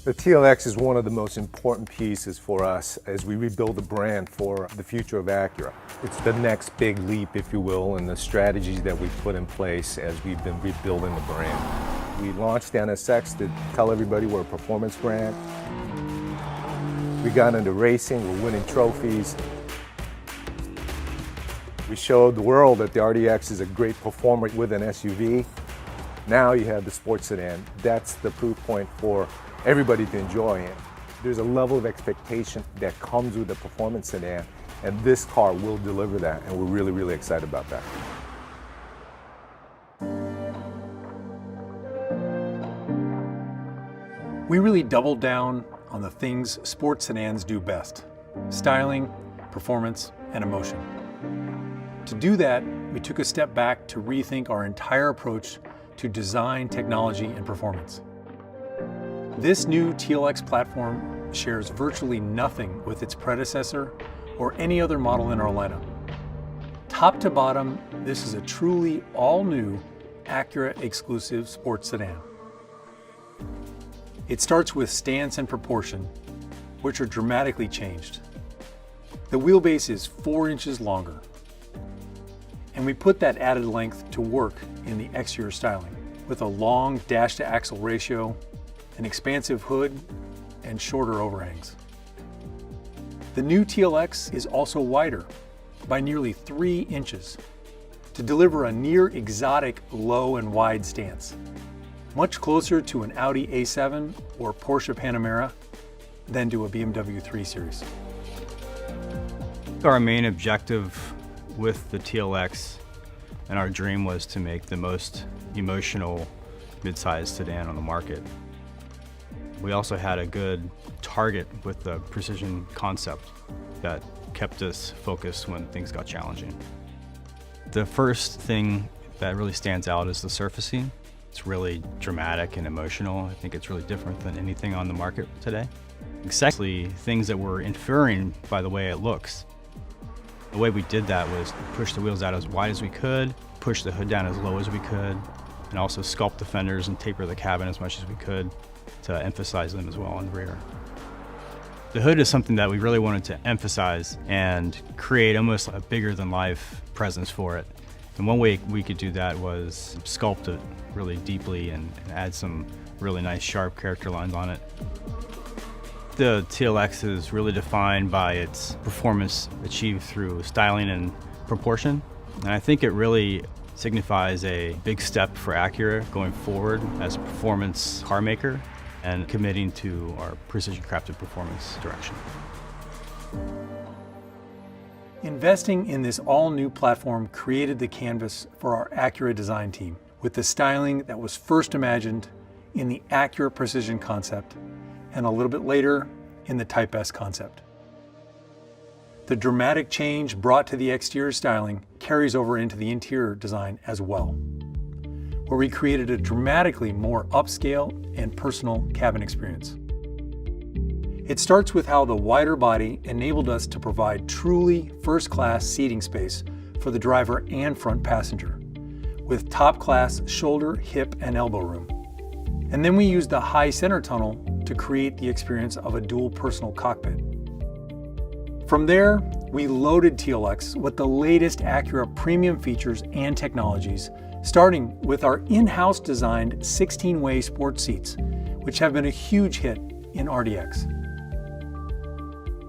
The TLX is one of the most important pieces for us as we rebuild the brand for the future of Acura. It's the next big leap, if you will, in the strategies that we've put in place as we've been rebuilding the brand. We launched NSX to tell everybody we're a performance brand. We got into racing, we're winning trophies. We showed the world that the RDX is a great performer with an SUV. Now you have the sports sedan. That's the proof point for everybody to enjoy it. There's a level of expectation that comes with the performance sedan, and this car will deliver that, and we're really, really excited about that. We really doubled down on the things sports sedans do best: styling, performance, and emotion. To do that, we took a step back to rethink our entire approach to design, technology, and performance. This new TLX platform shares virtually nothing with its predecessor or any other model in our lineup. Top to bottom, this is a truly all-new Acura exclusive sports sedan. It starts with stance and proportion, which are dramatically changed. The wheelbase is 4 inches longer, and we put that added length to work in the exterior styling with a long dash-to-axle ratio, an expansive hood, and shorter overhangs. The new TLX is also wider by nearly 3 inches to deliver a near exotic low and wide stance, much closer to an Audi A7 or Porsche Panamera than to a BMW 3 Series. Our main objective with the TLX and our dream was to make the most emotional midsize sedan on the market. We also had a good target with the precision concept that kept us focused when things got challenging. The first thing that really stands out is the surfacing. It's really dramatic and emotional. I think it's really different than anything on the market today. Secondly, things that we're inferring by the way it looks. The way we did that was push the wheels out as wide as we could, push the hood down as low as we could, and also sculpt the fenders and taper the cabin as much as we could to emphasize them as well on the rear. The hood is something that we really wanted to emphasize and create almost a bigger than life presence for it. And one way we could do that was sculpt it really deeply and add some really nice sharp character lines on it. The TLX is really defined by its performance achieved through styling and proportion. And I think it really signifies a big step for Acura going forward as a performance car maker and committing to our precision crafted performance direction. Investing in this all-new platform created the canvas for our Acura design team with the styling that was first imagined in the Acura Precision concept and a little bit later in the Type S concept. The dramatic change brought to the exterior styling carries over into the interior design as well, where we created a dramatically more upscale and personal cabin experience. It starts with how the wider body enabled us to provide truly first-class seating space for the driver and front passenger, with top-class shoulder, hip, and elbow room. And then we used the high center tunnel to create the experience of a dual personal cockpit. From there, we loaded TLX with the latest Acura premium features and technologies, starting with our in-house designed 16-way sports seats, which have been a huge hit in RDX.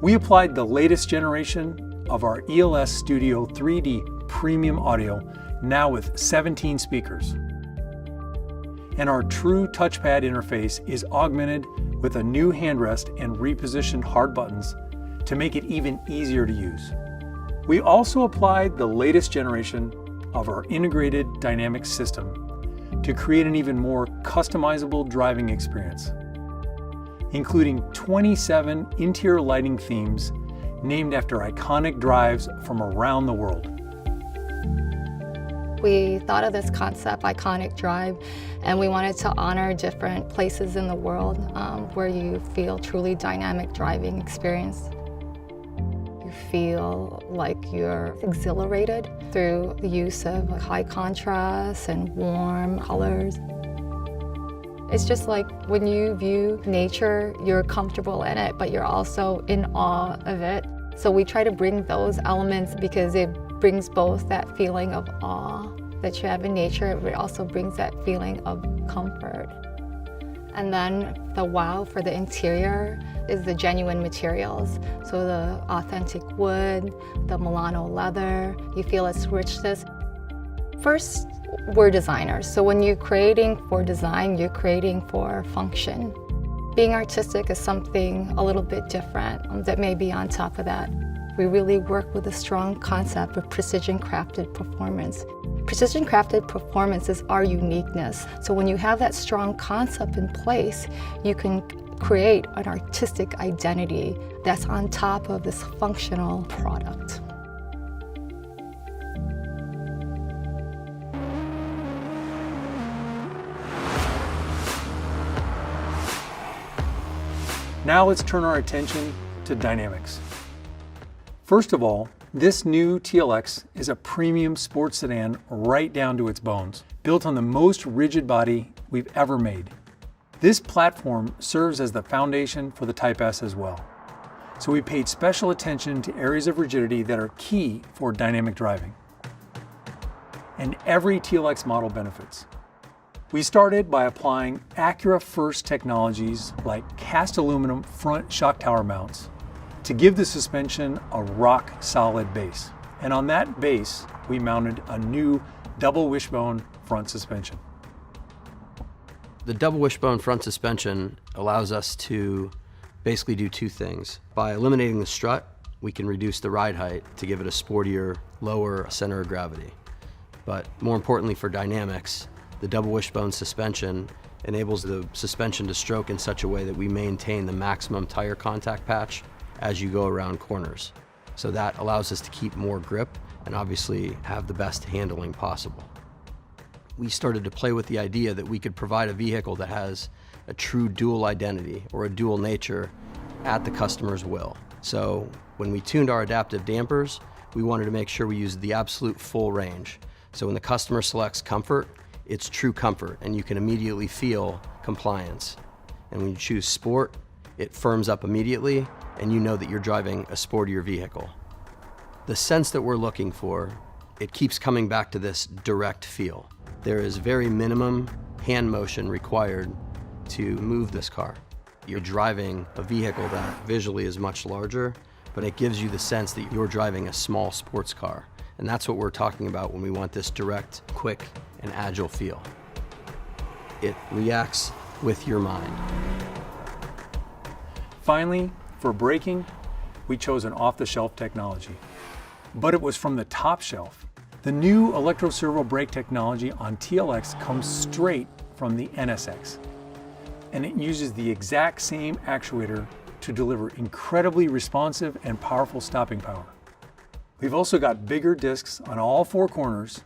We applied the latest generation of our ELS Studio 3D premium audio, now with 17 speakers. And our true touchpad interface is augmented with a new handrest and repositioned hard buttons to make it even easier to use. We also applied the latest generation of our integrated dynamic system to create an even more customizable driving experience, including 27 interior lighting themes named after iconic drives from around the world. We thought of this concept, iconic drive, and we wanted to honor different places in the world where you feel truly dynamic driving experience. You feel like you're exhilarated through the use of high contrast and warm colors. It's just like when you view nature, you're comfortable in it, but you're also in awe of it. So we try to bring those elements because it brings both that feeling of awe that you have in nature, but it also brings that feeling of comfort. And then the wow for the interior is the genuine materials. So the authentic wood, the Milano leather, you feel its richness. First, we're designers. So when you're creating for design, you're creating for function. Being artistic is something a little bit different that may be on top of that. We really work with a strong concept of precision crafted performance. Precision crafted performance is our uniqueness. So when you have that strong concept in place, you can create an artistic identity that's on top of this functional product. Now let's turn our attention to dynamics. First of all, this new TLX is a premium sports sedan right down to its bones, built on the most rigid body we've ever made. This platform serves as the foundation for the Type S as well. So we paid special attention to areas of rigidity that are key for dynamic driving. And every TLX model benefits. We started by applying Acura first technologies like cast aluminum front shock tower mounts to give the suspension a rock solid base. And on that base, we mounted a new double wishbone front suspension. The double wishbone front suspension allows us to basically do two things. By eliminating the strut, we can reduce the ride height to give it a sportier, lower center of gravity. But more importantly for dynamics, the double wishbone suspension enables the suspension to stroke in such a way that we maintain the maximum tire contact patch as you go around corners. So that allows us to keep more grip and obviously have the best handling possible. We started to play with the idea that we could provide a vehicle that has a true dual identity or a dual nature at the customer's will. So when we tuned our adaptive dampers, we wanted to make sure we used the absolute full range. So when the customer selects comfort, it's true comfort and you can immediately feel compliance. And when you choose sport, it firms up immediately and you know that you're driving a sportier vehicle. The sense that we're looking for, it keeps coming back to this direct feel. There is very minimum hand motion required to move this car. You're driving a vehicle that visually is much larger, but it gives you the sense that you're driving a small sports car. And that's what we're talking about when we want this direct, quick, and agile feel. It reacts with your mind. Finally, for braking, we chose an off-the-shelf technology. But it was from the top shelf. The new electro-servo brake technology on TLX comes straight from the NSX. And it uses the exact same actuator to deliver incredibly responsive and powerful stopping power. We've also got bigger discs on all four corners,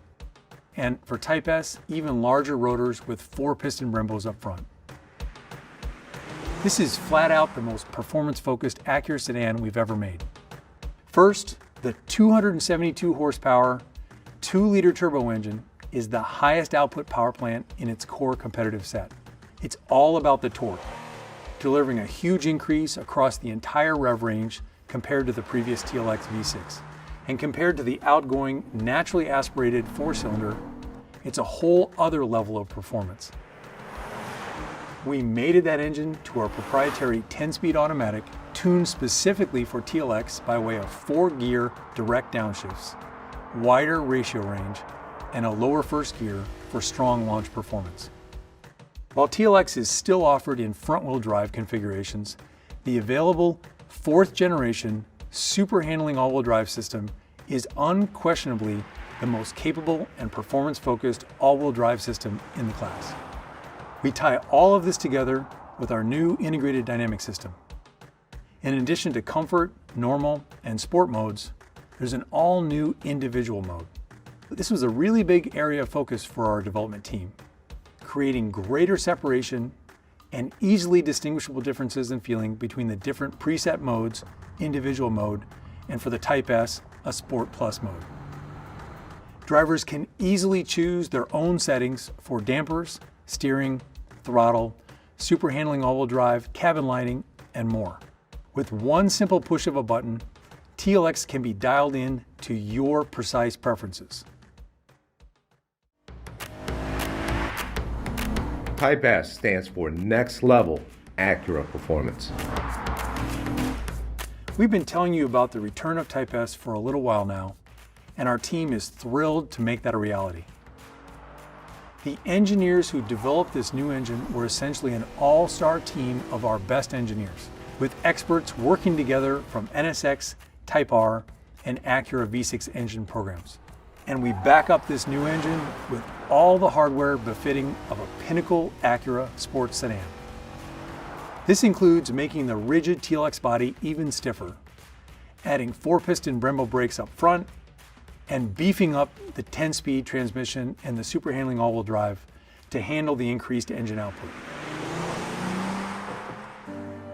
and for Type S, even larger rotors with 4 piston Brembos up front. This is flat out the most performance-focused Acura sedan we've ever made. First, the 272 horsepower, 2-liter turbo engine is the highest output power plant in its core competitive set. It's all about the torque, delivering a huge increase across the entire rev range compared to the previous TLX V6. And compared to the outgoing, naturally aspirated 4-cylinder, it's a whole other level of performance. We mated that engine to our proprietary 10-speed automatic, tuned specifically for TLX by way of 4-gear direct downshifts, wider ratio range, and a lower first gear for strong launch performance. While TLX is still offered in front-wheel drive configurations, the available 4th generation super handling all-wheel drive system is unquestionably the most capable and performance-focused all-wheel drive system in the class. We tie all of this together with our new integrated dynamic system. In addition to comfort, normal, and sport modes, there's an all-new individual mode. This was a really big area of focus for our development team, creating greater separation and easily distinguishable differences in feeling between the different preset modes, individual mode, and for the Type S, a Sport Plus mode. Drivers can easily choose their own settings for dampers, steering, throttle, super handling all-wheel drive, cabin lighting, and more. With one simple push of a button, TLX can be dialed in to your precise preferences. Type S stands for Next Level Acura Performance. We've been telling you about the return of Type S for a little while now, and our team is thrilled to make that a reality. The engineers who developed this new engine were essentially an all-star team of our best engineers, with experts working together from NSX, Type R, and Acura V6 engine programs. And we back up this new engine with all the hardware befitting of a pinnacle Acura sports sedan. This includes making the rigid TLX body even stiffer, adding 4-piston Brembo brakes up front, and beefing up the 10-speed transmission and the super handling all-wheel drive to handle the increased engine output.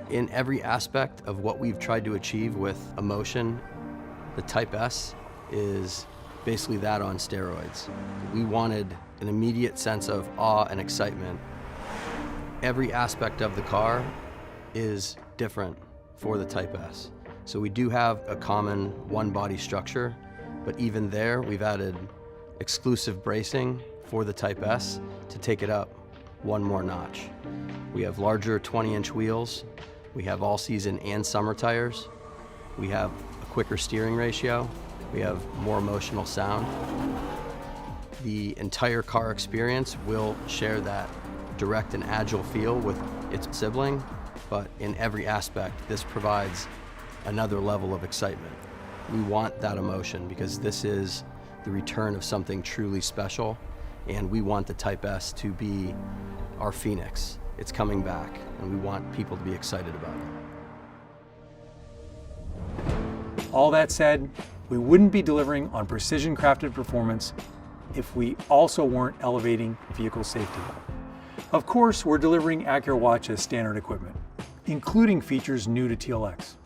In every aspect of what we've tried to achieve with Emotion, the Type S is basically that on steroids. We wanted an immediate sense of awe and excitement. Every aspect of the car is different for the Type S. So we do have a common one body structure, but even there we've added exclusive bracing for the Type S to take it up one more notch. We have larger 20-inch wheels. We have all-season and summer tires. We have a quicker steering ratio. We have more emotional sound. The entire car experience will share that direct and agile feel with its sibling, but in every aspect, this provides another level of excitement. We want that emotion because this is the return of something truly special, and we want the Type S to be our phoenix. It's coming back, and we want people to be excited about it. All that said, we wouldn't be delivering on precision-crafted performance if we also weren't elevating vehicle safety. Of course, we're delivering Acura Watch as standard equipment, including features new to TLX.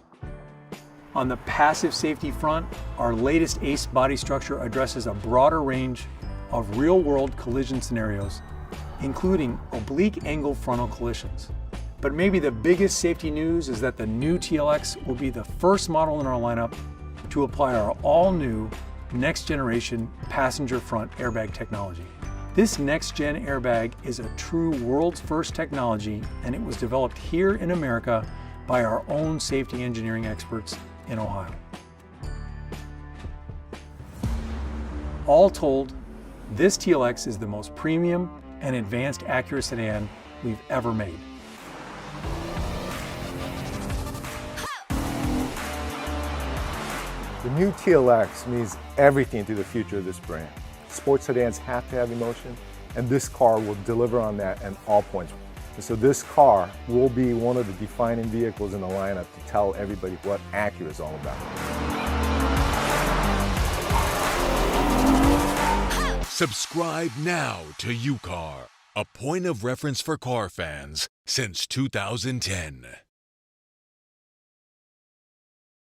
On the passive safety front, our latest ACE body structure addresses a broader range of real-world collision scenarios, including oblique angle frontal collisions. But maybe the biggest safety news is that the new TLX will be the first model in our lineup to apply our all-new next-generation passenger front airbag technology. This next-gen airbag is a true world's first technology, and it was developed here in America by our own safety engineering experts in Ohio. All told, this TLX is the most premium and advanced Acura sedan we've ever made. The new TLX means everything to the future of this brand. Sports sedans have to have emotion, and this car will deliver on that at all points. And so this car will be one of the defining vehicles in the lineup to tell everybody what Acura is all about. Subscribe now to UCar, a point of reference for car fans since 2010.